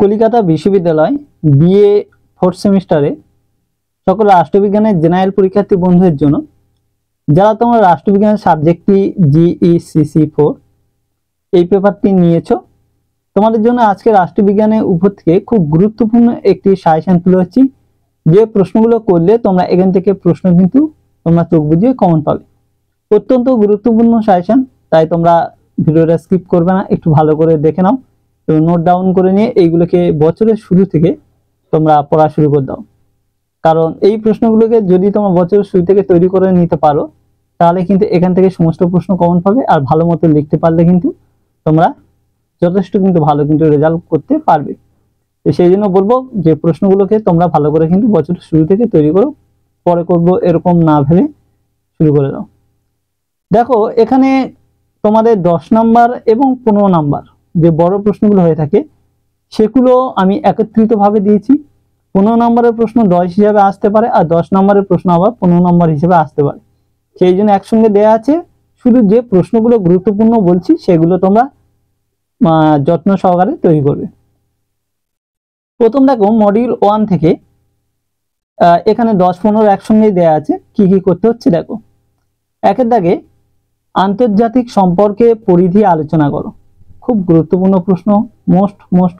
কলিকাতা বিশ্ববিদ্যালয় BA 4th সেমিস্টারে সকল রাষ্ট্রবিজ্ঞানের জেনারেল পরীক্ষার্থী বন্ধুদের জন্য যারা তোমরা রাষ্ট্রবিজ্ঞান সাবজেক্টটি GECC4 এই পেপারটি নিয়েছো, তোমাদের জন্য আজকে রাষ্ট্রবিজ্ঞানের উপর থেকে খুব গুরুত্বপূর্ণ একটি সাজেশন তুলে হচ্ছি। যে প্রশ্নগুলো করলে তোমরা এখান থেকে প্রশ্ন কিন্তু তোমরা চোখ বুজিয়ে কমন পাবে। অত্যন্ত গুরুত্বপূর্ণ সাজেশন, তাই তোমরা ভিডিওটা স্কিপ করবে না, একটু ভালো করে দেখে নাও এবং নোট ডাউন করে নিয়ে এইগুলোকে বছরের শুরু থেকে তোমরা পড়া শুরু করে দাও। কারণ এই প্রশ্নগুলোকে যদি তোমরা বছরের শুরু থেকে তৈরি করে নিতে পারো তাহলে কিন্তু এখান থেকে সমস্ত প্রশ্ন কমন পাবে, আর ভালো মতো লিখতে পারলে কিন্তু তোমরা যথেষ্ট কিন্তু ভালো কিন্তু রেজাল্ট করতে পারবে। তো সেই জন্য বলবো যে প্রশ্নগুলোকে তোমরা ভালো করে কিন্তু বছরের শুরু থেকে তৈরি করো, পরে করবো এরকম না ভেবে শুরু করে দাও। দেখো এখানে তোমাদের 10 নাম্বার এবং 15 নাম্বার যে বড় প্রশ্নগুলো হয়ে থাকে সেগুলো আমি একত্রিতভাবে দিয়েছি। 15 নম্বরের প্রশ্ন 10 হিসাবে আসতে পারে, আর 10 নম্বরের প্রশ্ন আবার 15 নম্বর হিসেবে আসতে পারে, সেই জন্য একসঙ্গে দেয়া আছে। শুধু যে প্রশ্নগুলো গুরুত্বপূর্ণ বলছি সেগুলো তোমরা যত্ন সহকারে তৈরি করবে। প্রথম দেখো মডিউল 1 থেকে এখানে 10-15 একসঙ্গেই দেয়া আছে, কি কি করতে হচ্ছে দেখো। একের দাগে আন্তর্জাতিক সম্পর্কে পরিধি আলোচনা করো, খুব গুরুত্বপূর্ণ প্রশ্ন, মোস্ট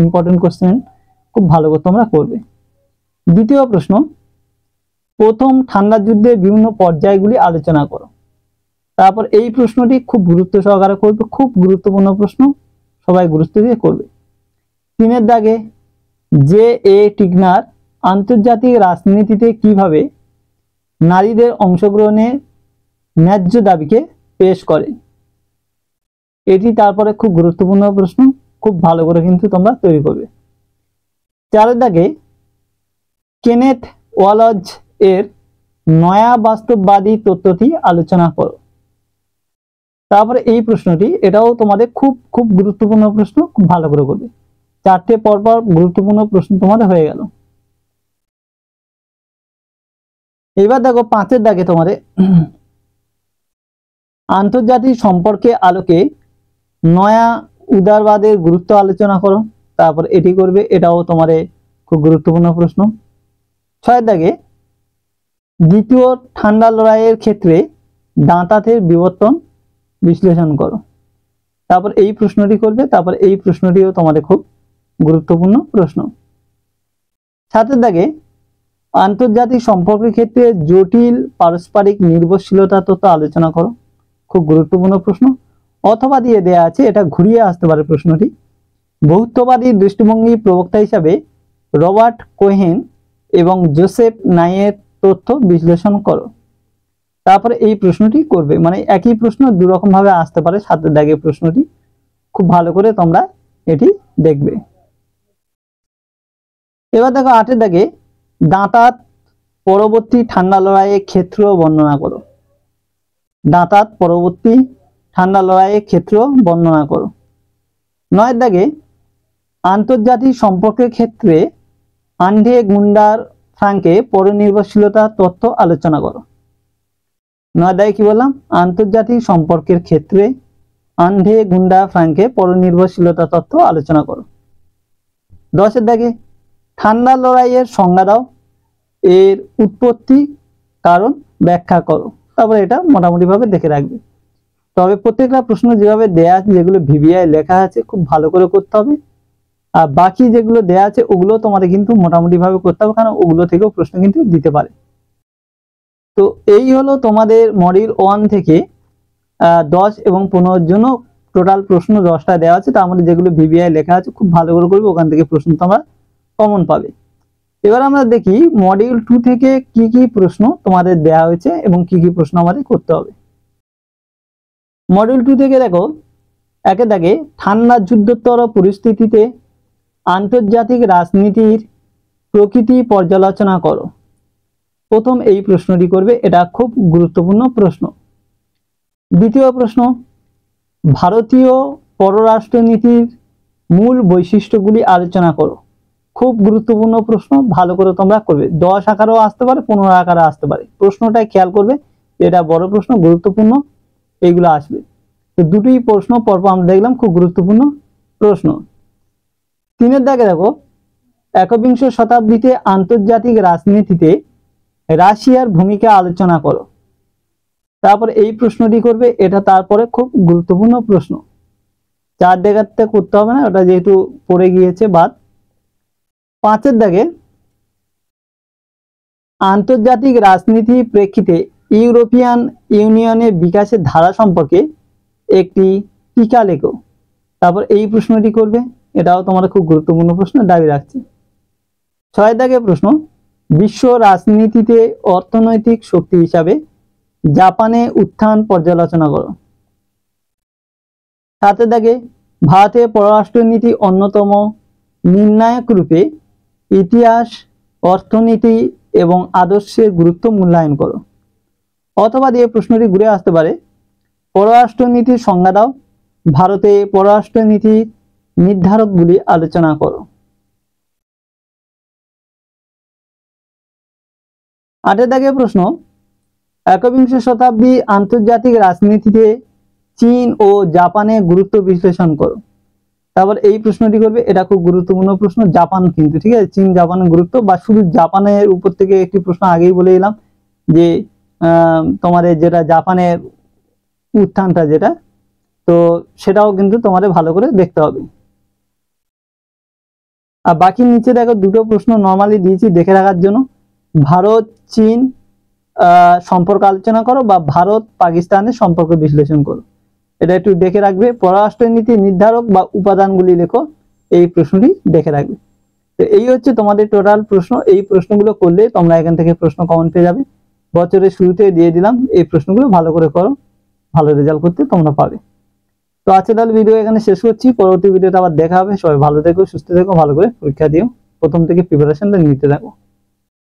ইম্পর্টেন্ট কোশ্চেন, খুব ভালো করে তোমরা করবে। দ্বিতীয় প্রশ্ন, প্রথম ঠান্ডা যুদ্ধের বিভিন্ন পর্যায়গুলি আলোচনা করো। তারপর এই প্রশ্নটি খুব গুরুত্ব সহকারে করবে, খুব গুরুত্বপূর্ণ প্রশ্ন, সবাই গুরুত্ব দিয়ে করবে। 3 দাগে J.A. টিগনার আন্তর্জাতিক রাজনীতিতে কিভাবে নারীদের অংশগ্রহণের ন্যায্য দাবিকে পেশ করে, এটি তারপরে খুব গুরুত্বপূর্ণ প্রশ্ন, খুব ভালো করে কিন্তু তোমরা তৈরি করবে। 4 দাগে কেনেথ ওয়ালজ এর নয়া বাস্তববাদী তত্ত্বটি আলোচনা করো। তারপরে এই প্রশ্নটি, এটাও তোমাদের খুব গুরুত্বপূর্ণ প্রশ্ন, খুব ভালো করে করবে। 4টে পরপর গুরুত্বপূর্ণ প্রশ্ন তোমাদের হয়ে গেল। এবার দেখো 5 দাগে তোমাদের আন্তর্জাতিক সম্পর্কে আলোকে নয়া উদারবাদের গুরুত্ব আলোচনা করো। তারপর এটি করবে, এটাও তোমাদের খুব গুরুত্বপূর্ণ প্রশ্ন। 6 দাগে দ্বিতীয় ঠান্ডা লড়াইয়ের ক্ষেত্রে দাঁতাতের বিবর্তন বিশ্লেষণ করো। তারপর এই প্রশ্নটি করবে, তারপর এই প্রশ্নটিও তোমাদের খুব গুরুত্বপূর্ণ প্রশ্ন। 7 দাগে আন্তর্জাতিক সম্পর্কের ক্ষেত্রে জটিল পারস্পরিক নির্ভরশীলতা তত্ত্ব আলোচনা করো, খুব গুরুত্বপূর্ণ প্রশ্ন। অথবা দিয়ে দেয়া আছে, এটা ঘুরিয়ে আসতে পারে প্রশ্নটি, বহুত্ববাদী দৃষ্টিভঙ্গি প্রবক্তা হিসাবে রবার্ট কোহেন এবং জোসেফ নাইয়ের তথ্য বিশ্লেষণ করো। তারপরে এই প্রশ্নটি করবে, মানে একই প্রশ্ন দুরকম ভাবে আসতে পারে 7 দাগের প্রশ্নটি, খুব ভালো করে তোমরা এটি দেখবে। এবার দেখো 8 দাগে দাঁতাত পরবর্তী ঠান্ডা লড়াইয়ের ক্ষেত্র বর্ণনা করো। দাঁতাত পরবর্তী ঠান্ডা লড়াইয়ের ক্ষেত্র বর্ণনা করো। 9 দাগে আন্তর্জাতিক সম্পর্কের ক্ষেত্রে আন্ডে গুন্ডার ফ্রাঙ্কে পরনির্ভরশীলতা তত্ত্ব আলোচনা করো। 9 দাগে কি বললাম, আন্তর্জাতিক সম্পর্কের ক্ষেত্রে আন্ডে গুন্ডা ফ্রাঙ্কে পরনির্ভরশীলতা তত্ত্ব আলোচনা করো। 10 দাগে ঠান্ডা লড়াইয়ের সংজ্ঞা দাও, এর উৎপত্তি কারণ ব্যাখ্যা করো। তারপরে এটা মোটামুটি ভাবে দেখে রাখবে। তবে প্রত্যেকটা প্রশ্ন যেভাবে দেয়া আছে, যেগুলো ভিভিআই লেখা আছে, খুব ভালো করে করতে হবে। আর বাকি যেগুলো দেয়া আছে ওগুলো তোমাদের কিন্তু মোটামুটি ভাবে করতে হবে, কারণ ওগুলো থেকেও প্রশ্ন কিন্তু দিতে পারে। তো এই হলো তোমাদের মডিউল 1 থেকে 10 এবং 15 জন্য টোটাল প্রশ্ন 10টা দেওয়া আছে। তার মধ্যে যেগুলো ভিভিআই লেখা আছে খুব ভালো করে করবে, ওখান থেকে প্রশ্ন তোমরা কমন পাবে। এবার আমরা দেখি মডিউল 2 থেকে কি কি প্রশ্ন তোমাদের দেওয়া হয়েছে এবং কি কি প্রশ্ন আমাদের করতে হবে। মডিউল 2 থেকে দেখো 1 দাগে ঠান্ডা যুদ্ধোত্তর পরিস্থিতিতে আন্তর্জাতিক রাজনীতির প্রকৃতি পর্যালোচনা করো। প্রথম এই প্রশ্নটি করবে, এটা খুব গুরুত্বপূর্ণ প্রশ্ন। দ্বিতীয় প্রশ্ন, ভারতীয় পররাষ্ট্রনীতির মূল বৈশিষ্ট্যগুলি আলোচনা করো, খুব গুরুত্বপূর্ণ প্রশ্ন, ভালো করে তোমরা করবে। 10 আকারেও আসতে পারে, 15 আকারে আসতে পারে, প্রশ্নটাই খেয়াল করবে, এটা বড় প্রশ্ন, গুরুত্বপূর্ণ, এইগুলো আসবে। তো দুটোই প্রশ্ন পরপর আমরা দেখলাম, খুব গুরুত্বপূর্ণ প্রশ্ন। তিনের দাগে দেখো, একবিংশ শতাব্দীতে আন্তর্জাতিক রাজনীতিতে রাশিয়ার ভূমিকা আলোচনা করো। তারপর এই প্রশ্নটি করবে, এটা তারপরে খুব গুরুত্বপূর্ণ প্রশ্ন, 4 দাগেরটা করতে হবে না, ওটা যেহেতু পড়ে গিয়েছে বাদ। 5-এর দাগে, আন্তর্জাতিক রাজনীতি প্রেক্ষিতে ইউরোপিয়ান ইউনিয়নের বিকাশের ধারা সম্পর্কে একটি টিকা লেখো। তারপর এই প্রশ্নটি করবে, এটাও তোমার খুব গুরুত্বপূর্ণ প্রশ্ন, দাবি রাখছে। 6 দাগে প্রশ্ন, বিশ্ব রাজনীতিতে অর্থনৈতিক শক্তি হিসাবে জাপানের উত্থান পর্যালোচনা করো। 7 দাগে, ভারতের পররাষ্ট্রনীতি অন্যতম নির্ণায়ক রূপে ইতিহাস, অর্থনীতি এবং আদর্শের গুরুত্ব মূল্যায়ন করো। অথবা দিয়ে প্রশ্নটি ঘুরে আসতে পারে, পররাষ্ট্রনীতির সংজ্ঞা দাও, ভারতে পররাষ্ট্রনীতি নির্ধারকগুলি আলোচনা করো। 8 দাগে প্রশ্ন, একবিংশ শতাব্দী আন্তর্জাতিক রাজনীতিতে চীন ও জাপানের গুরুত্ব বিশ্লেষণ করো। তারপর এই প্রশ্নটি করবে, এটা খুব গুরুত্বপূর্ণ প্রশ্ন, জাপান কিন্তু, ঠিক আছে, চীন জাপানের গুরুত্ব, বা শুধু জাপানের উপর থেকে একটি প্রশ্ন আগেই বলে দিলাম যে তোমাদের যেটা জাপানের উত্থানটা যেটা, তো সেটাও কিন্তু তোমাদের ভালো করে দেখতে হবে। আর বাকি নিচে দেখো দুটো প্রশ্ন নর্মালি দিয়েছি দেখে রাখার জন্য, ভারত চীন সম্পর্ক আলোচনা করো বা ভারত পাকিস্তানের সম্পর্ক বিশ্লেষণ করো, এটা একটু দেখে রাখবে। পররাষ্ট্রনীতি নির্ধারক বা উপাদানগুলি লেখো, এই প্রশ্নটি দেখে রাখবে। তো এই হচ্ছে তোমাদের টোটাল প্রশ্ন। এই প্রশ্নগুলো করলে তোমরা এখান থেকে প্রশ্ন কমন পেয়ে যাবে। বছরের শুরুতে দিয়ে দিলাম, এই প্রশ্নগুলো ভালো করে করো, ভালো রেজাল্ট করতে তোমরা পাবে। তো আজকে তাহলে ভিডিও এখানে শেষ করছি, পরবর্তী ভিডিওতে আবার দেখা হবে। সবাই ভালো থেকো, সুস্থ থেকো, ভালো করে পরীক্ষা দিও, প্রথম থেকে প্রিপারেশনটা নিতে থাকো।